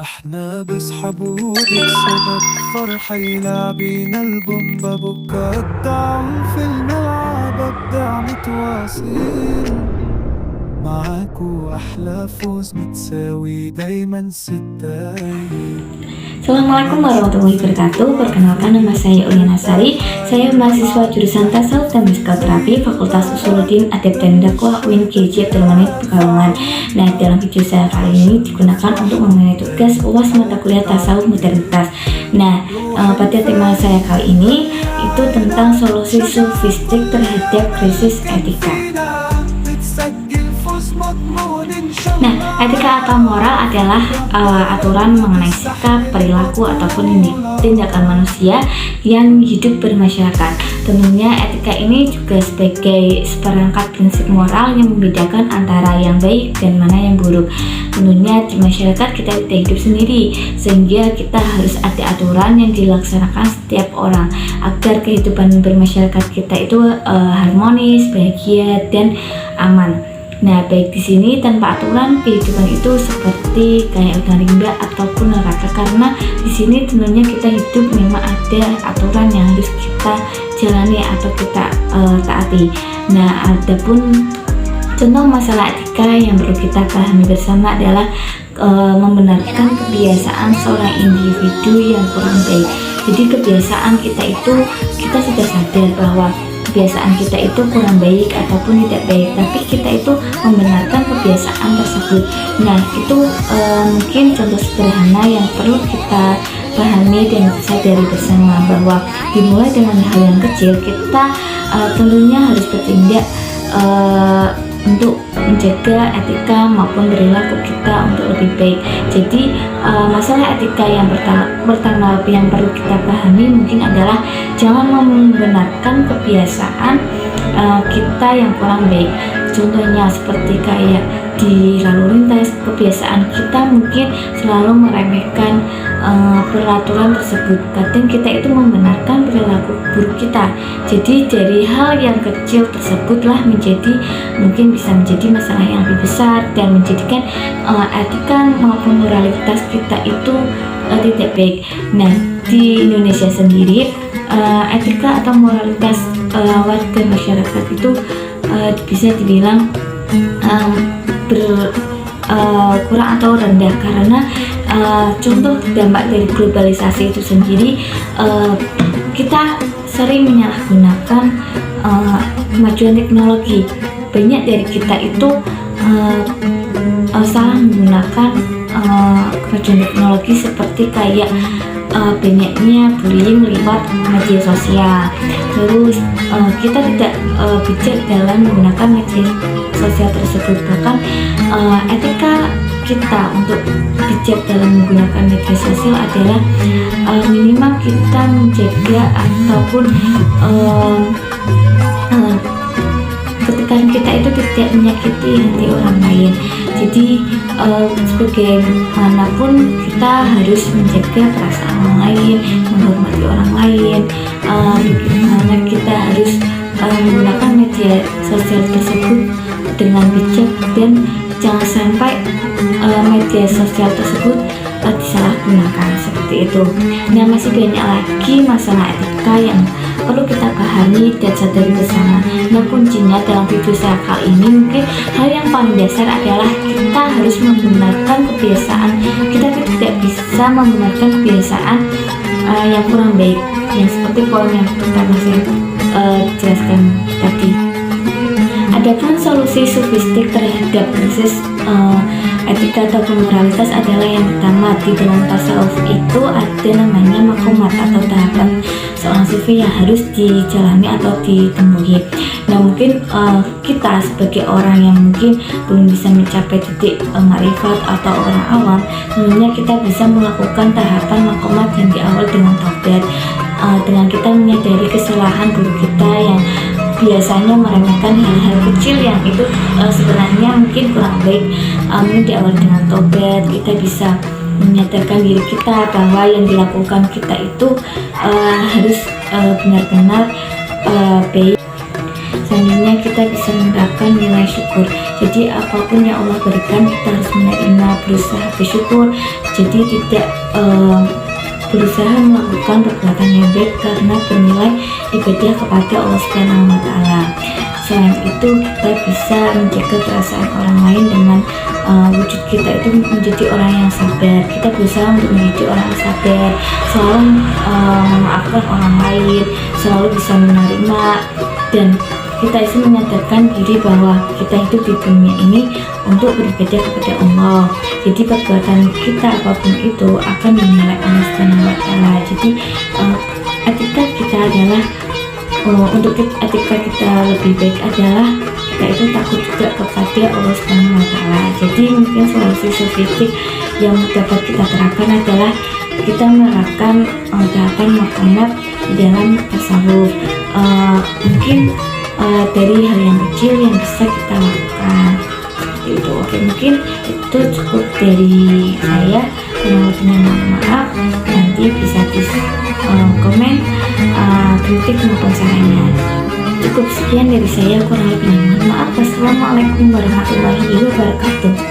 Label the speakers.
Speaker 1: احنا بسحبوا بسبب فرحة لاعبين البومبا بكا الدعم في الملعب الدعم تواصل معاكو أحلى فوز متساوي دايما 6.
Speaker 2: Assalamualaikum warahmatullahi wabarakatuh. Perkenalkan, nama saya Ulina Sari. Saya mahasiswa jurusan Tasawuf dan Psikoterapi Fakultas Usuluddin Adab dan Dakwah UIN KJ Abdul Manid Pekalongan. Nah, dalam video saya kali ini digunakan untuk memenuhi tugas UAS mata kuliah Tasawuf Modernitas. Nah, pada tema saya kali ini itu tentang solusi sofistik terhadap krisis etika. Nah, etika atau moral adalah aturan mengenai sikap, perilaku, ataupun tindakan manusia yang hidup bermasyarakat. Tentunya etika ini juga sebagai seperangkat prinsip moral yang membedakan antara yang baik dan mana yang buruk. Tentunya di masyarakat kita tidak hidup sendiri, sehingga kita harus ada aturan yang dilaksanakan setiap orang agar kehidupan bermasyarakat kita itu harmonis, bahagia, dan aman. Nah, baik di sini tanpa aturan kehidupan itu seperti kayak udah rimba ataupun neraka, karena di sini tentunya kita hidup memang ada aturan yang harus kita jalani atau kita taati. Nah, adapun contoh masalah etika yang perlu kita pahami bersama adalah membenarkan kebiasaan seorang individu yang kurang baik. Jadi kebiasaan kita itu kita sudah sadar bahwa kebiasaan kita itu kurang baik ataupun tidak baik, tapi kita itu membenarkan kebiasaan tersebut. Nah, itu mungkin contoh sederhana yang perlu kita pahami dan sadari bersama, bahwa dimulai dengan hal yang kecil. Kita tentunya harus bertindak untuk menjaga etika maupun perilaku kita untuk lebih baik. Jadi masalah etika yang pertama yang perlu kita pahami mungkin adalah jangan membenarkan kebiasaan kita yang kurang baik. Contohnya seperti kayak di lalu lintas, kebiasaan kita mungkin selalu meremehkan peraturan tersebut. Kadang kita itu membenarkan perilaku buruk kita. Jadi dari hal yang kecil tersebutlah mungkin bisa menjadi masalah yang lebih besar dan menjadikan etika maupun moralitas kita itu tidak baik. Nah, di Indonesia sendiri etika atau moralitas warga masyarakat itu bisa dibilang kurang atau rendah, karena contoh dampak dari globalisasi itu sendiri, kita sering menyalahgunakan kemajuan teknologi. Banyak dari kita itu salah menggunakan kemajuan teknologi, seperti kayak banyaknya bullying lewat media sosial. Terus kita tidak bijak dalam menggunakan media sosial tersebut. Bahkan etika kita untuk bijak dalam menggunakan media sosial adalah minimal kita menjaga ataupun ketika kita itu tidak menyakiti hati orang lain. Jadi sebagaimanapun kita harus menjaga perasaan orang lain, menghormati orang lain. Bagaimana kita harus menggunakan media sosial tersebut dengan bijak, dan jangan sampai media sosial tersebut disalahgunakan seperti itu. Nah, masih banyak lagi masalah etika yang perlu kita pahami dan sadari bersama. Nah, kuncinya dalam video saya kali ini mungkin hal yang paling dasar adalah kita harus membenarkan kebiasaan. Kita tidak bisa membenarkan kebiasaan yang kurang baik, yang seperti poin yang pertama saya jelaskan tadi. Adapun solusi sofistik terhadap krisis etika atau moralitas adalah yang pertama, di dalam tasawuf itu ada namanya makomat atau tahapan seorang sufi yang harus dijalani atau ditemui. Nah, mungkin kita sebagai orang yang mungkin belum bisa mencapai titik ma'rifat atau orang awam, tentunya kita bisa melakukan tahapan makomat yang diawali dengan taubat, dengan kita menyadari kesalahan buruk kita yang biasanya meremehkan hal-hal kecil yang itu sebenarnya mungkin kurang baik. Mungkin diawali dengan tobat, kita bisa menyadarkan diri kita bahwa yang dilakukan kita itu harus benar-benar baik. Selanjutnya kita bisa menerapkan nilai syukur. Jadi apapun yang Allah berikan kita harus menerima, berusaha bersyukur. Jadi tidak berusaha melakukan perbuatan yang baik karena bernilai ibadah kepada Allah Subhanahu wa Ta'ala. Selain itu kita bisa menjaga perasaan orang lain dengan wujud kita itu menjadi orang yang sabar. Kita berusaha untuk menjadi orang yang sabar, selalu memaafkan orang lain, selalu bisa menerima, dan kita itu menyadarkan diri bahwa kita hidup di dunia ini untuk beribadah kepada Allah. Jadi perbuatan kita apapun itu akan dinilai Allah Subhanahu wa Ta'ala. Jadi etika kita adalah etika kita lebih baik adalah kita itu takut juga kepada Allah Subhanahu wa Ta'ala. Jadi mungkin solusi yang dapat kita terapkan adalah kita menerapkan tahapan maqamat di dalam tasawuf. Mungkin dari hal yang kecil yang bisa kita lakukan seperti itu. Oke, mungkin itu cukup dari saya. Kurang lebihnya mohon maaf, nanti bisa di komen kritik maupun sarannya. Cukup sekian dari saya, kurang lebihnya mohon maaf. Wassalamualaikum warahmatullahi wabarakatuh.